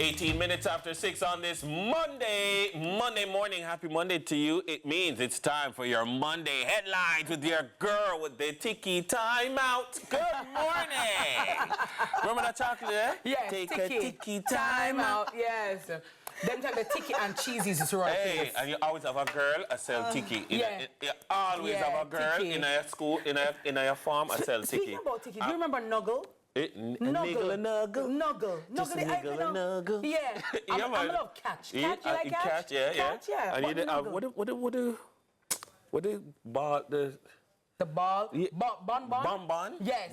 18 minutes after 6 on this Monday morning. Happy Monday to you. It means it's time for your Monday headlines with your girl with the tiki time out. Good morning. Remember that chocolate, eh? Yes, Take a tiki time out. Yes. Them type of tiki and cheesies is right. Hey, and you always have a girl a sell tiki. You always have a girl tiki. in your school, in your farm a sell tiki. Speaking about tiki, do you remember Nuggle? Niggle and nuggle. Nuggle. Just niggle and nuggle. Yeah. Yeah, I love catch. Catch, you like catch? Catch, yeah. Catch, yeah. And you did, what the ball, the ball? Yeah. Bonbon? Yes,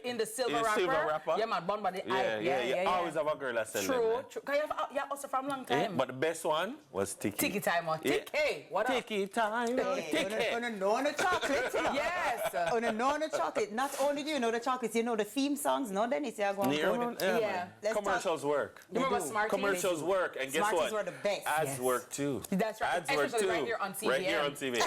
in the silver wrapper. Silver wrapper. Yeah, man, bonbon. Yeah. Always have a girl that sells them. True. Because you have also from a long time. Yeah, but the best one was tiki. Tiki time or tiki. Yeah. What up? Tiki time or tiki. On a know the chocolate. Yes. On a know the chocolate. Not only do you know the chocolates, you know the theme songs. No, Dennis, you're going to Yeah. Commercials work. You remember Smarties? Commercials work. And guess what? Smarties were the best. Ads work too. That's right. Ads work too. Right here on CVM. Right here on TV. See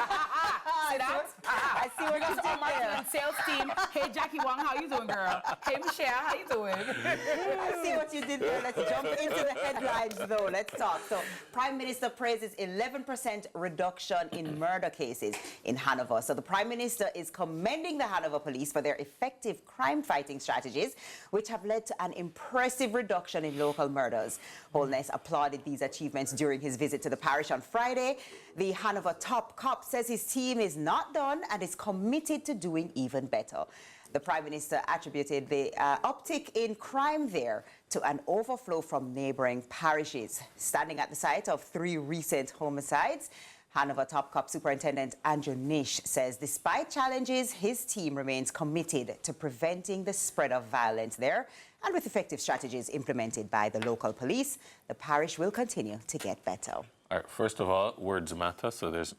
that? I see what That's you our did marketing there. and sales team. Hey, Jackie Wong, how you doing, girl? Hey, Michelle, how you doing? I see what you did there. Let's jump into the headlines, though. Let's talk. So, Prime Minister praises 11% reduction in murder cases in Hanover. So, the Prime Minister is commending the Hanover police for their effective crime-fighting strategies, which have led to an impressive reduction in local murders. Holness applauded these achievements during his visit to the parish on Friday. The Hanover top cop says his team is not done and is committed to doing even better. The Prime Minister attributed the uptick in crime there to an overflow from neighbouring parishes. Standing at the site of 3 recent homicides, Hanover Top Cop Superintendent Andrew Nish says despite challenges, his team remains committed to preventing the spread of violence there. And with effective strategies implemented by the local police, the parish will continue to get better. All right, first of all, words matter. So there's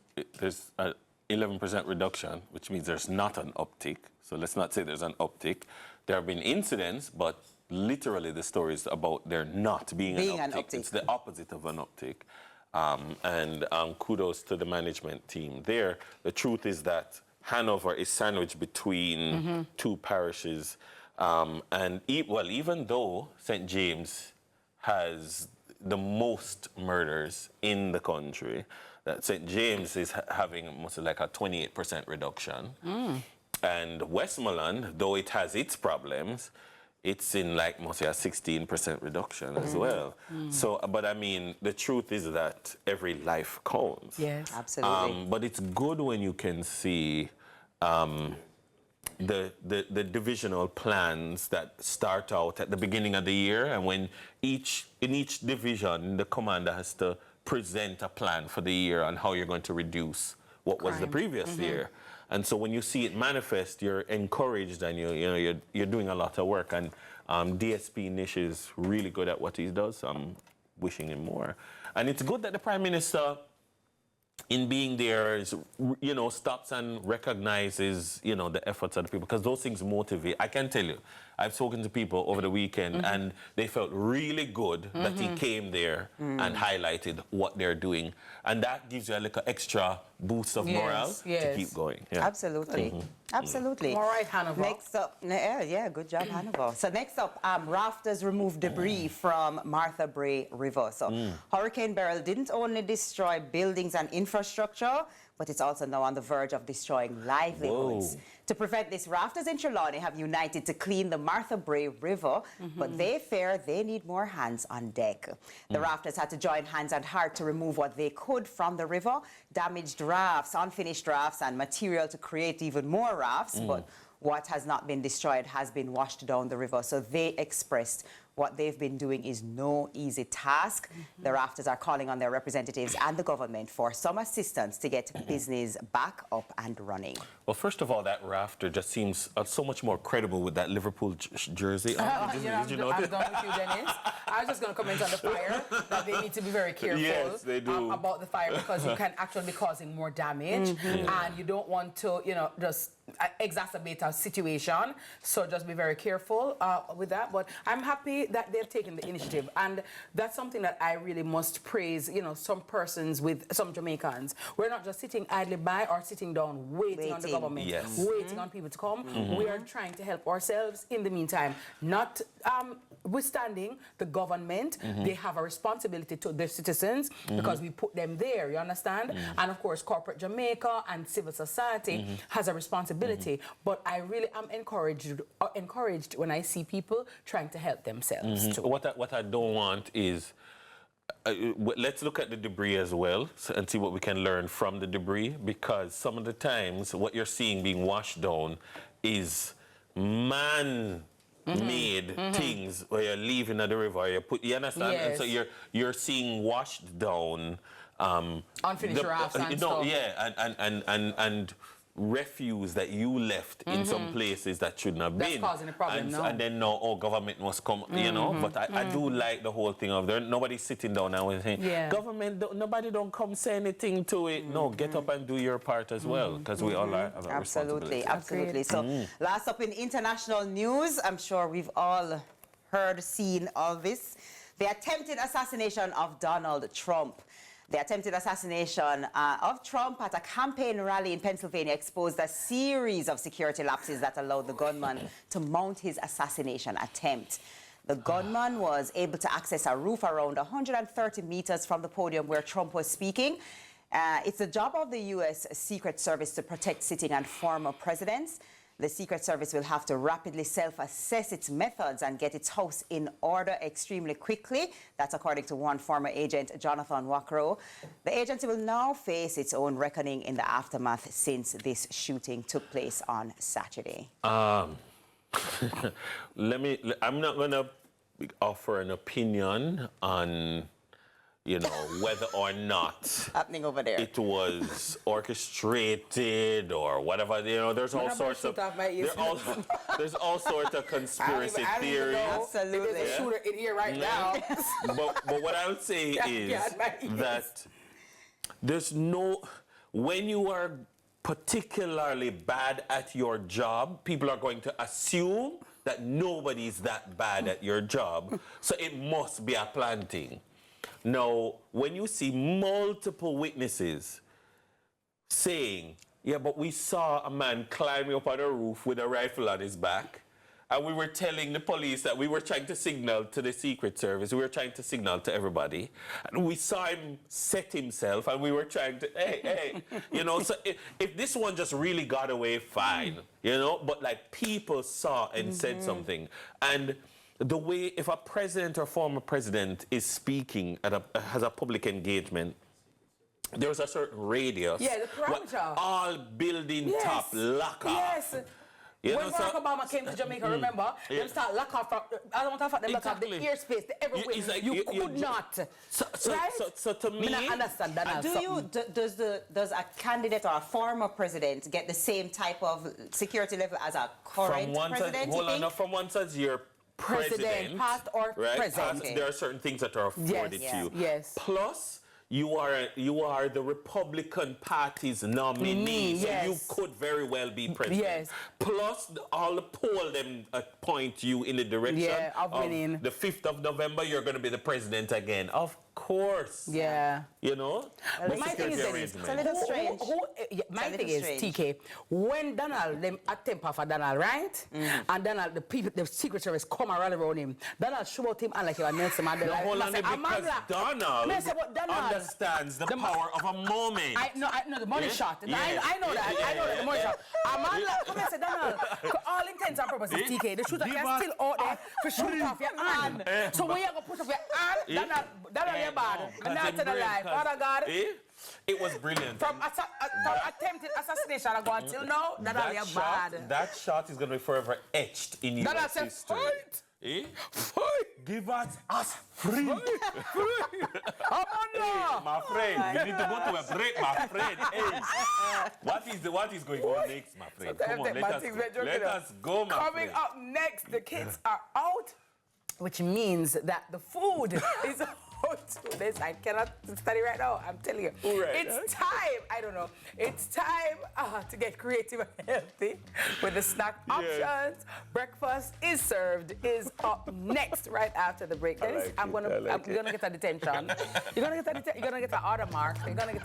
a 11% reduction, which means there's not an uptick. So let's not say there's an uptick. There have been incidents, but literally the story is about there not being an uptick. It's the opposite of an uptick. And kudos to the management team there. The truth is that Hanover is sandwiched between 2 parishes. And even though St. James has the most murders in the country, that St. James is having almost like a 28% reduction. And Westmoreland, though it has its problems, it's in like mostly a 16% reduction as well. So, but I mean, the truth is that every life counts. Yes, absolutely. But it's good when you can see the divisional plans that start out at the beginning of the year, and when in each division, the commander has to present a plan for the year on how you're going to reduce what was the previous year. And so when you see it manifest, you're encouraged and you're doing a lot of work. And DSP Nish is really good at what he does. So I'm wishing him more. And it's good that the Prime Minister, in being there, is, stops and recognizes, the efforts of the people, because those things motivate. I can tell you, I've spoken to people over the weekend, and they felt really good that he came there and highlighted what they're doing. And that gives you a little extra boost of morale to keep going. Yeah. Absolutely. Absolutely. All right, Hanover. Next up, good job, Hanover. So next up, Rafters removed debris from Martha Brae River. So Hurricane Beryl didn't only destroy buildings and infrastructure, but it's also now on the verge of destroying livelihoods. Whoa. To prevent this, Rafters in Trelawny have united to clean the Martha Brae River, but they fear they need more hands on deck. The Rafters had to join hands and heart to remove what they could from the river, damaged rafts, unfinished rafts, and material to create even more rafts, but what has not been destroyed has been washed down the river. So they expressed what they've been doing is no easy task. The Rafters are calling on their representatives and the government for some assistance to get business back up and running. Well, first of all, that rafter just seems so much more credible with that Liverpool jersey. I'm done with you, Dennis. I was just going to comment on the fire, that they need to be very careful they do. About the fire, because you can actually be causing more damage, and you don't want to, just exacerbate a situation. So just be very careful with that. But I'm happy that they've taken the initiative, and that's something that I really must praise, you know, some persons with some Jamaicans. We're not just sitting idly by or sitting down waiting on the government, waiting on people to come. We are trying to help ourselves in the meantime, not withstanding the government. They have a responsibility to their citizens because we put them there, you understand? And of course, corporate Jamaica and civil society has a responsibility. But I really am encouraged when I see people trying to help themselves too. What I don't want is, let's look at the debris as well and see what we can learn from the debris, because some of the times what you're seeing being washed down is man-made things where you're leaving at the river, you understand? Yes. And so you're seeing washed down Unfinished rafts and no, stuff. yeah, and refuse that you left in some places that shouldn't have been. That's causing a problem, and, no. and then no, oh, government must come, you know. But I do like the whole thing of there. Nobody's sitting down and saying, government, nobody don't come say anything to it. No, get up and do your part as well, because we all have a responsibility. Absolutely. So last up in international news, I'm sure we've all heard, seen all this. The attempted assassination of Donald Trump. The attempted assassination of Trump at a campaign rally in Pennsylvania exposed a series of security lapses that allowed the gunman to mount his assassination attempt. The gunman was able to access a roof around 130 meters from the podium where Trump was speaking. It's the job of the U.S. Secret Service to protect sitting and former presidents. The Secret Service will have to rapidly self-assess its methods and get its house in order extremely quickly. That's according to one former agent, Jonathan Wackrow. The agency will now face its own reckoning in the aftermath since this shooting took place on Saturday. I'm not going to offer an opinion on, you know, whether or not happening over there. It was orchestrated or whatever. You know, there's all sorts of there's all sorts of conspiracy theories. Absolutely. There's a shooter in here right now. But what I would say is that there's no, when you are particularly bad at your job, people are going to assume that nobody's that bad at your job, so it must be a planting. Now, when you see multiple witnesses saying, yeah, but we saw a man climbing up on a roof with a rifle on his back, and we were telling the police that we were trying to signal to the Secret Service, we were trying to signal to everybody, and we saw him set himself, and we were trying to, hey, you know, so if this one just really got away, fine, you know, but like people saw and said something, and the way, if a president or former president is speaking has a public engagement, there's a certain radius. Yeah, the parameter. All building top lock off. Yes. You when know, Barack Obama came to Jamaica, remember, them start lock off. I don't want to fact them lock off the airspace, the everywhere. Like you could not. So to me, I understand that. Does a candidate or a former president get the same type of security level as a current president? From one side, you're president, past or present. There are certain things that are afforded to you. Yes. Plus, you are the Republican Party's nominee, so you could very well be president. Yes. Plus, all the poll them point you in the direction of winning. The 5th of November, you're going to be the president again. Of course. Yeah. You know? My thing is, it's a little strange. My thing is, TK, when Donald, them attempt for Donald, right? And Donald, the Secret Service come around around him. Donald show out him and like he was Nelson Mandela. Hold on, because Donald understands the power of a moment. I know the money shot. I know that. The money shot. Amanda, come and say, Donald, for all intents and purposes, TK, the shooter can still out there to shoot off your hand. So when you go put off your hand, Donald, you're bad. I'm not to the life. Father God. It was brilliant. From attempted assassination I go until now, Donald, you're bad. That shot is going to be forever etched in U.S. history. Fight! Give us free! Amanda! Hey, my friend, we need to go to a break, my friend. Hey, what is going on next, my friend? Come on, let us go, my friend. Coming up next, the kids are out, which means that the food is to this. I cannot study right now. I'm telling you. Right. It's time. I don't know. It's time to get creative and healthy with the snack options. Breakfast is served is up next right after the break. Dennis, I'm gonna get a detention. You're gonna get an order mark. You're gonna get